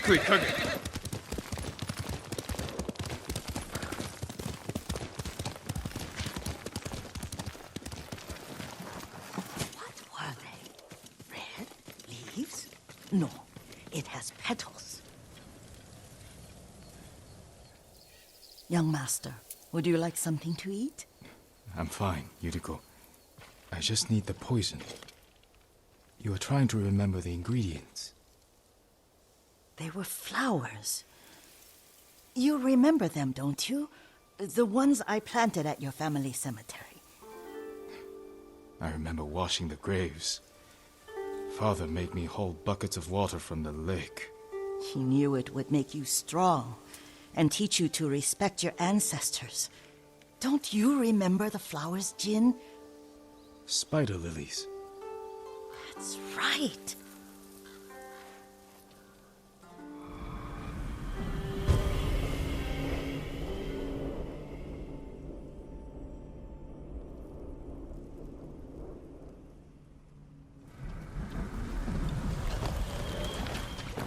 Quickly, Kage. What were they? Red leaves? No, it has petals. Young master, would you like something to eat? I'm fine, Yuriko. I just need the poison. You are trying to remember the ingredients. They were flowers. You remember them, don't you? The ones I planted at your family cemetery. I remember washing the graves. Father made me hold buckets of water from the lake. He knew it would make you strong and teach you to respect your ancestors. Don't you remember the flowers, Jin? Spider lilies. That's right.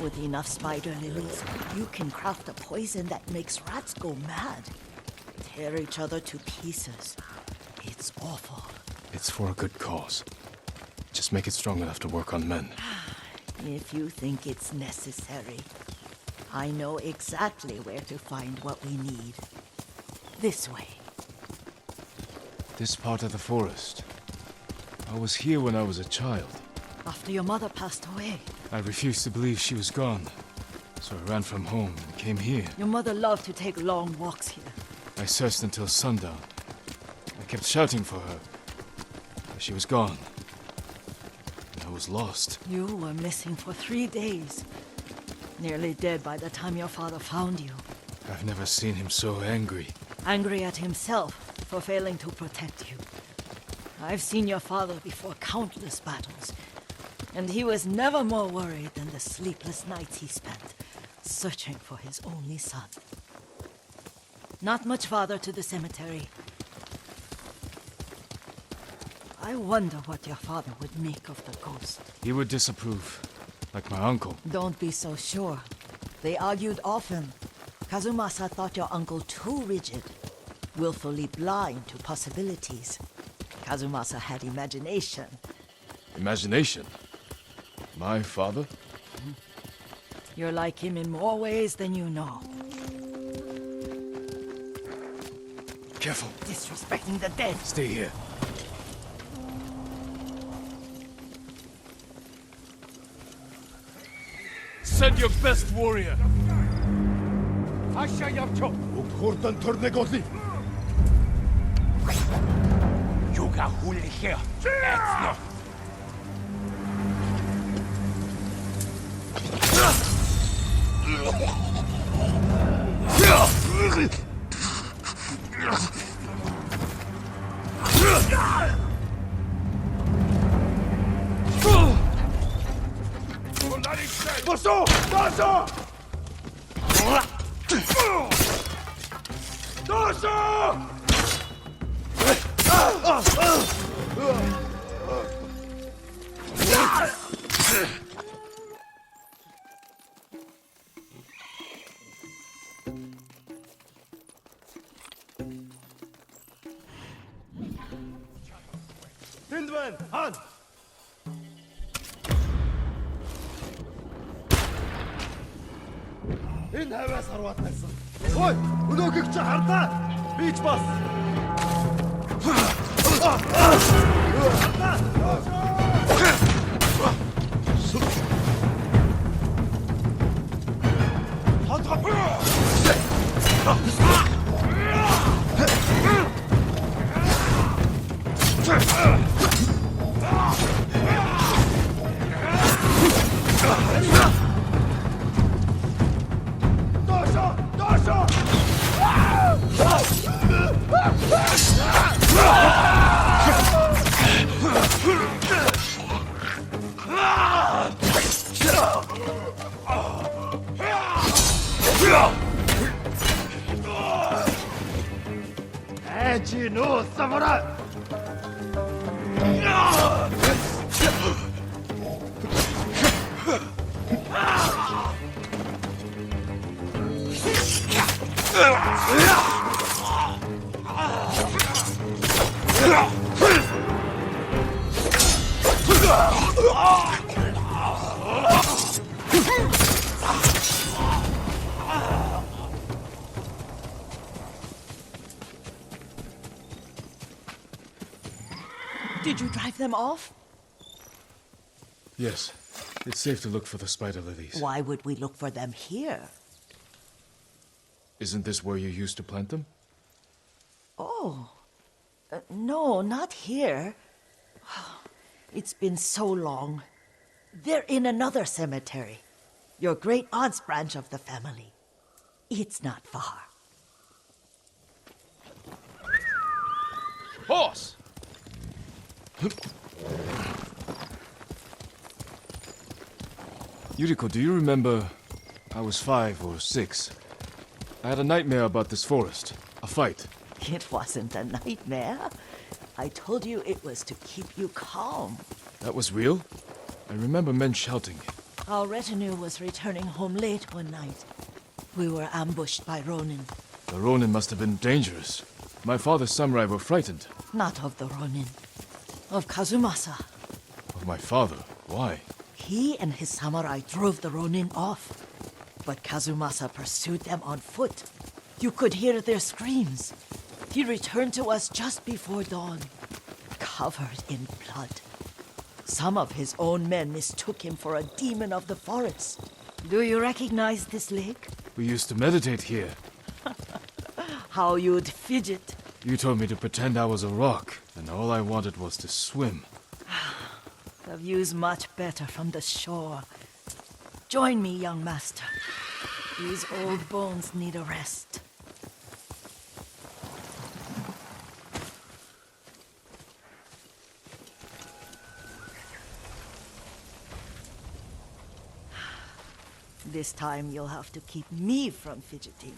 With enough spider lilies, you can craft a poison that makes rats go mad. Tear each other to pieces. It's awful. It's for a good cause. Just make it strong enough to work on men. If you think it's necessary, I know exactly where to find what we need. This way. This part of the forest. I was here when I was a child. After your mother passed away. I refused to believe she was gone. So I ran from home and came here. Your mother loved to take long walks here. I searched until sundown. I kept shouting for her. But she was gone. And I was lost. You were missing for 3 days. Nearly dead by the time your father found you. I've never seen him so angry. Angry at himself for failing to protect you. I've seen your father before countless battles. And he was never more worried than the sleepless nights he spent searching for his only son. Not much farther to the cemetery. I wonder what your father would make of the ghost. He would disapprove, like my uncle. Don't be so sure. They argued often. Kazumasa thought your uncle too rigid, willfully blind to possibilities. Kazumasa had imagination. Imagination? My father? You're like him in more ways than you know. Careful. Disrespecting the dead. Stay here. Send your best warrior. Ашаа явч. Өгхөрдөн төрнэг олъё. Юугаа хүлээхээ. Эцнэ. Босоо! Босоо! Босоо! Тэнд байна. Хаан. Энэ хаваас харваад байсан. Ой, өнөөгийг чи хардаа. Би ч бас. No, samurai! Did you drive them off? Yes. It's safe to look for the spider lilies. Why would we look for them here? Isn't this where you used to plant them? Oh. No, not here. It's been so long. They're in another cemetery. Your great aunt's branch of the family. It's not far. Horse! Yuriko, do you remember? I was 5 or 6. I had a nightmare about this forest. A fight. It wasn't a nightmare. I told you it was to keep you calm. That was real? I remember men shouting. Our retinue was returning home late one night. We were ambushed by Ronin. The Ronin must have been dangerous. My father's samurai were frightened. Not of the Ronin. Of Kazumasa. Of my father? Why? He and his samurai drove the Ronin off. But Kazumasa pursued them on foot. You could hear their screams. He returned to us just before dawn, covered in blood. Some of his own men mistook him for a demon of the forest. Do you recognize this lake? We used to meditate here. How you'd fidget. You told me to pretend I was a rock, and all I wanted was to swim. The view's much better from the shore. Join me, young master. These old bones need a rest. This time you'll have to keep me from fidgeting.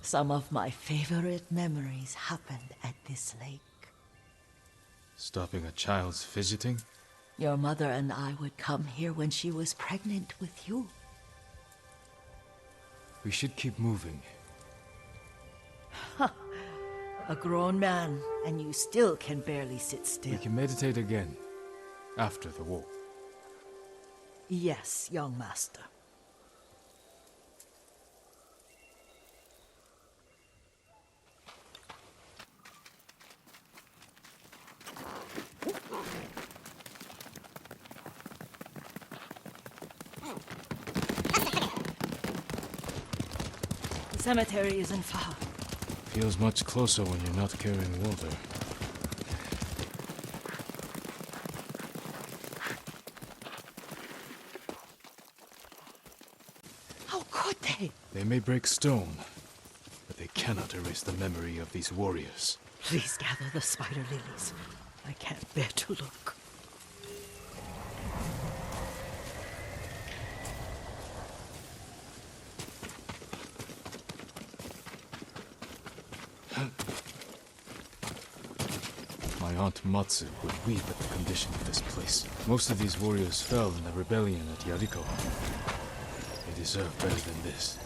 Some of my favorite memories happened at this lake. Stopping a child's fidgeting? Your mother and I would come here when she was pregnant with you. We should keep moving. A grown man, and you still can barely sit We still. can meditate again. After the war. Yes, young master. The cemetery isn't far. Feels much closer when you're not carrying water. How could they? They may break stone, but they cannot erase the memory of these warriors. Please gather the spider lilies. I can't bear to look. My aunt Matsu would weep at the condition of this place. Most of these warriors fell in the rebellion at Yariko. They deserve better than this.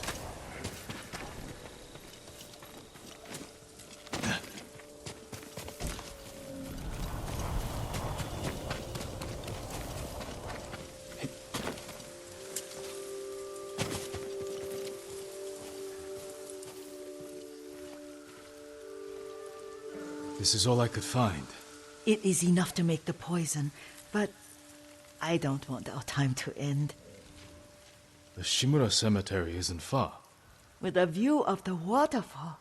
This is all I could find. It is enough to make the poison, but I don't want our time to end. The Shimura Cemetery isn't far. With a view of the waterfall.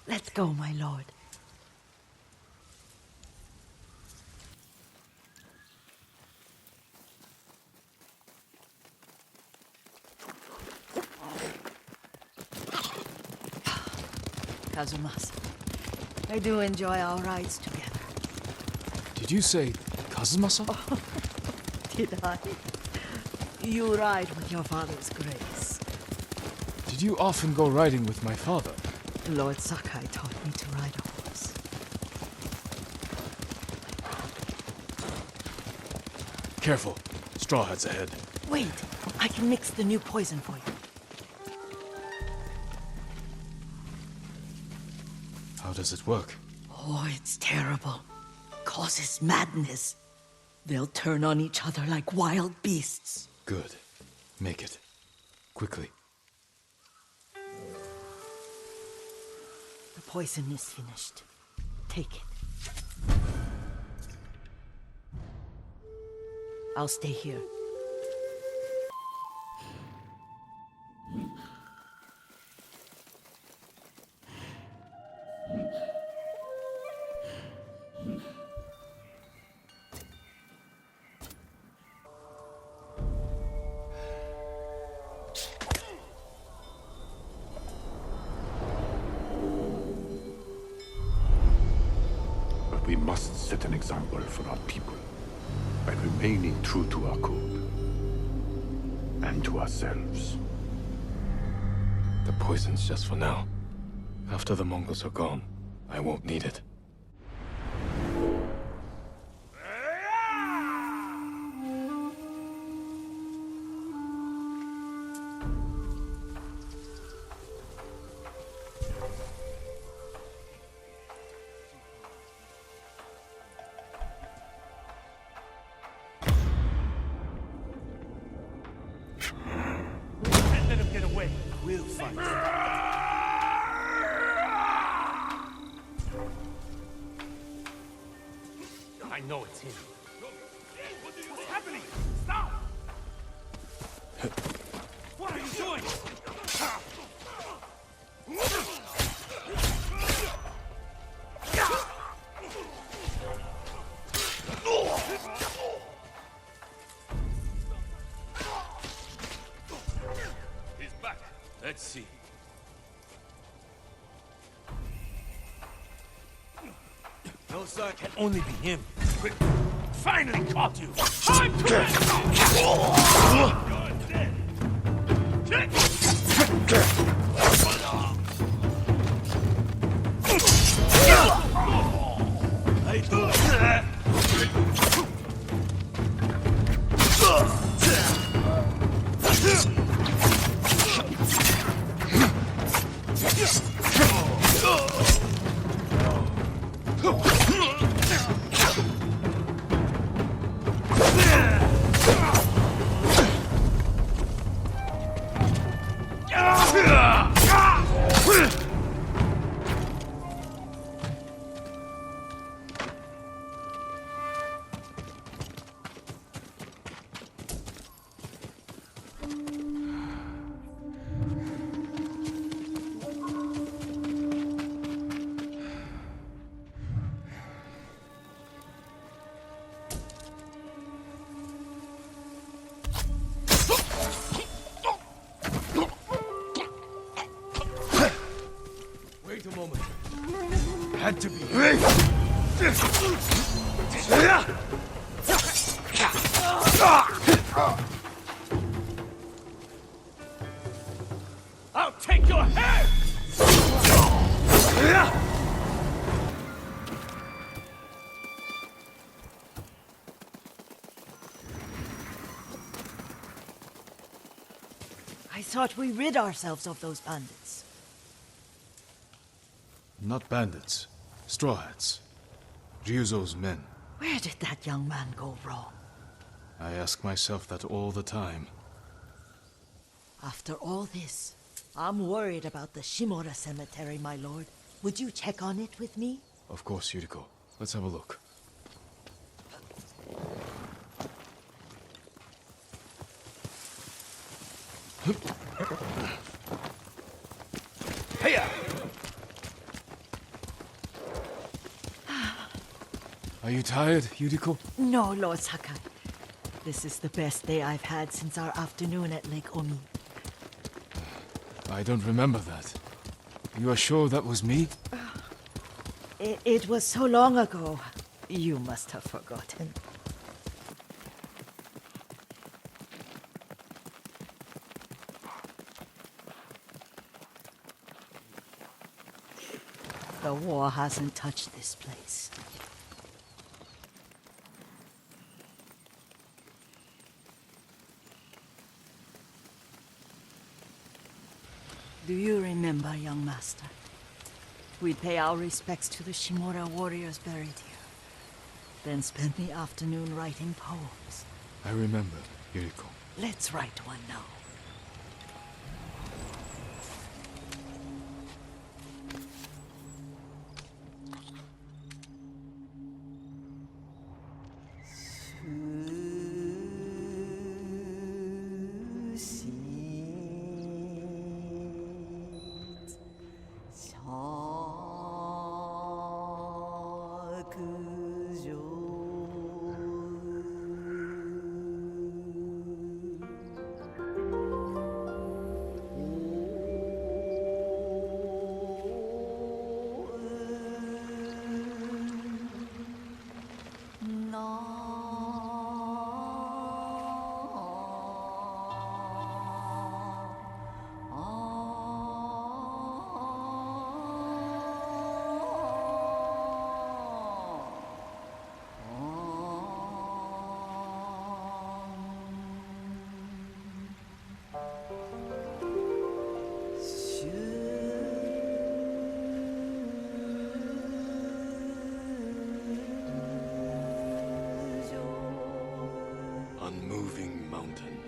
Let's go, my lord. Kazumasa, I do enjoy our rides together. Did you say Kazumasa? Did I? You ride with your father's grace. Did you often go riding with my father? Lord Sakai taught me to ride a horse. Careful. Straw Hat's ahead. Wait, I can mix the new poison for you. How does it work? Oh, it's terrible. Causes madness. They'll turn on each other like wild beasts. Good. Make it. Quickly. The poison is finished. Take it. I'll stay here. But we must set an example for our people by remaining true to our code and to ourselves. The poison's just for now. After the Mongols are gone, I won't need it. Can't let him get away. We'll fight. I know it's him. What's happening? Stop! What are you doing? He's back. Let's see. No, sir, can only be him. Finally caught you! Time to You're dead! I do. Wait a moment. Had to be. I'll take your head! I thought we rid ourselves of those bandits. Not bandits. Straw Hats. Ryuzo's men. Where did that young man go wrong? I ask myself that all the time. After all this, I'm worried about the Shimura cemetery, my lord. Would you check on it with me? Of course, Yuriko. Let's have a look. Hiya! Are you tired, Yuriko? No, Lord Sakai. This is the best day I've had since our afternoon at Lake Omi. I don't remember that. You are sure that was me? It was so long ago. You must have forgotten. The war hasn't touched this place. Do you remember, young master? We'd pay our respects to the Shimura warriors buried here, then spend the afternoon writing poems. I remember, Yuriko. Let's write one now. Unmoving mountain.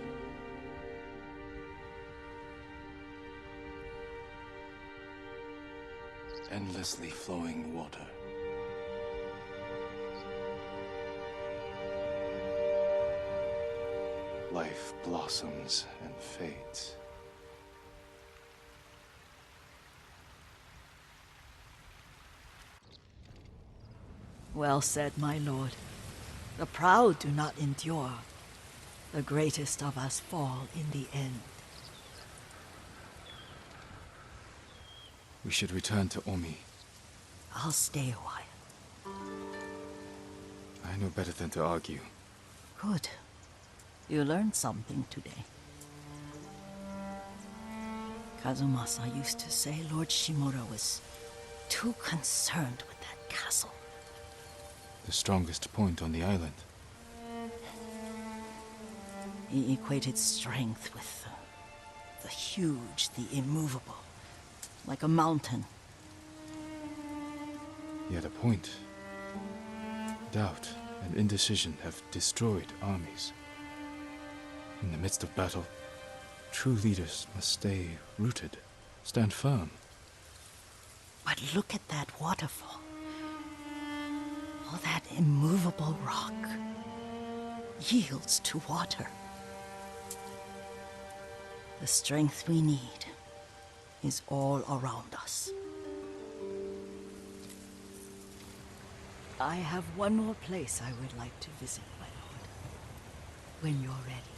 Endlessly flowing water. Life blossoms and fades. Well said, my lord. The proud do not endure. The greatest of us fall in the end. We should return to Omi. I'll stay a while. I know better than to argue. Good. You learned something today. Kazumasa used to say Lord Shimura was too concerned with that castle. The strongest point on the island. He equated strength with the huge, the immovable, like a mountain. Yet a point. Doubt and indecision have destroyed armies. In the midst of battle, true leaders must stay rooted, stand firm. But look at that waterfall. All that immovable rock yields to water. The strength we need is all around us. I have one more place I would like to visit, my lord. When you're ready.